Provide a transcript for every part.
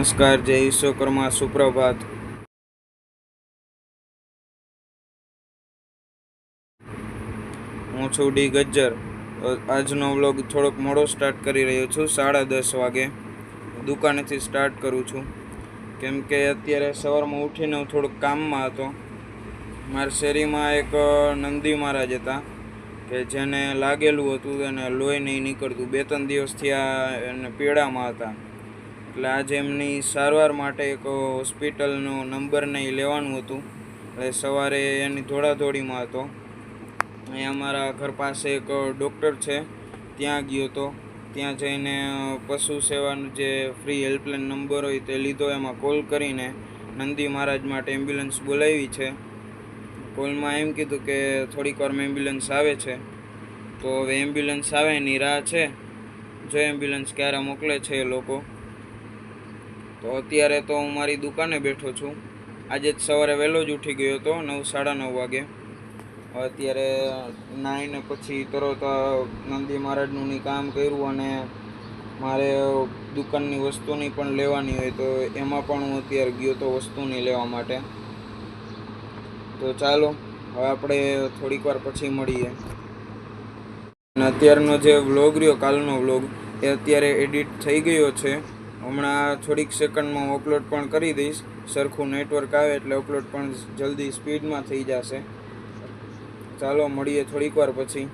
નમસ્કાર, જય વિશ્વકર્મા, સુપ્રભાત। હું છું ડી ગજ્જર। આજનો વ્લોગ થોડોક મોડો સ્ટાર્ટ કરી રહ્યો છું। 10:30 વાગે દુકાનેથી સ્ટાર્ટ કરું છું, કેમ કે અત્યારે સવારમાં ઉઠીને હું થોડુંક કામમાં હતો। મારા શેરીમાં એક નંદી મહારાજ હતા કે જેને લાગેલું હતું અને લોહી નહીં નીકળતું। 2-3 દિવસથી એને પીડામાં હતા, એટલે આજે એમની સારવાર માટે એક હોસ્પિટલનો નંબર નહીં લેવાનું હતું, એટલે સવારે એની દોડાદોડીમાં હતો। અહીંયા અમારા ઘર પાસે એક ડૉક્ટર છે, ત્યાં ગયો હતો। ત્યાં જઈને પશુ સેવાનું જે ફ્રી હેલ્પલાઇન નંબર હોય તે લીધો। એમાં કોલ કરીને નંદી મહારાજ માટે એમ્બ્યુલન્સ બોલાવી છે। કોલમાં એમ કીધું કે થોડીક વારમાં એમ્બ્યુલન્સ આવે છે, તો હવે એમ્બ્યુલન્સ આવે એની રાહ છે। જો એમ્બ્યુલન્સ ક્યારે મોકલે છે એ લોકો। તો અત્યારે તો હું મારી દુકાને બેઠો છું। આજે જ સવારે વહેલો જ ઉઠી ગયો હતો, 9-9:30 વાગે। અત્યારે નાહીને પછી તરત નંદી મહારાજનું કામ કર્યું, અને મારે દુકાનની વસ્તુની પણ લેવાની હોય, તો એમાં પણ હું અત્યારે ગયો તો વસ્તુની લેવા માટે। તો ચાલો હવે આપણે થોડીક વાર પછી મળીએ। અને અત્યારનો જે વ્લોગ રહ્યો, કાલનો વ્લોગ, એ અત્યારે એડિટ થઈ ગયો છે। હમણાં થોડીક સેકન્ડમાં હું અપલોડ પણ કરી દઈશ। સરખું નેટવર્ક આવે એટલે અપલોડ પણ જલ્દી સ્પીડમાં થઈ જશે। ચાલો મળીએ થોડીક વાર પછી।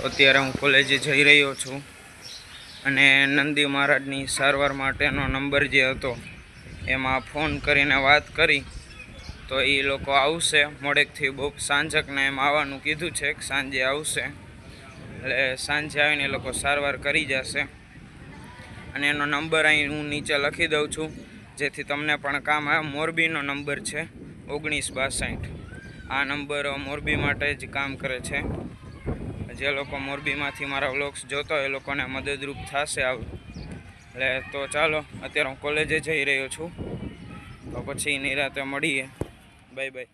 અત્યારે હું કોલેજે જઈ રહ્યો છું, અને નંદી મહારાજની સારવાર માટેનો નંબર જે હતો એમાં ફોન કરીને વાત કરી, તો એ લોકો આવશે મોડેકથી બહુ સાંજકને એમ આવવાનું કીધું છે કે સાંજે આવશે, એટલે સાંજે આવીને એ લોકો સારવાર કરી જશે। અને એનો નંબર અહીં હું નીચે લખી દઉં છું, જેથી તમને પણ કામ આવે। મોરબીનો નંબર છે 1962। આ નંબર મોરબી માટે જ કામ કરે છે। જે લોકો મોરબીમાંથી મારા વ્લોગ્સ જોતા હોય એ લોકોને મદદરૂપ થશે એટલે તો ચાલો અત્યારે હું કોલેજે જઈ રહ્યો છું, તો પછી નિરાતે મળીએ। Bye bye.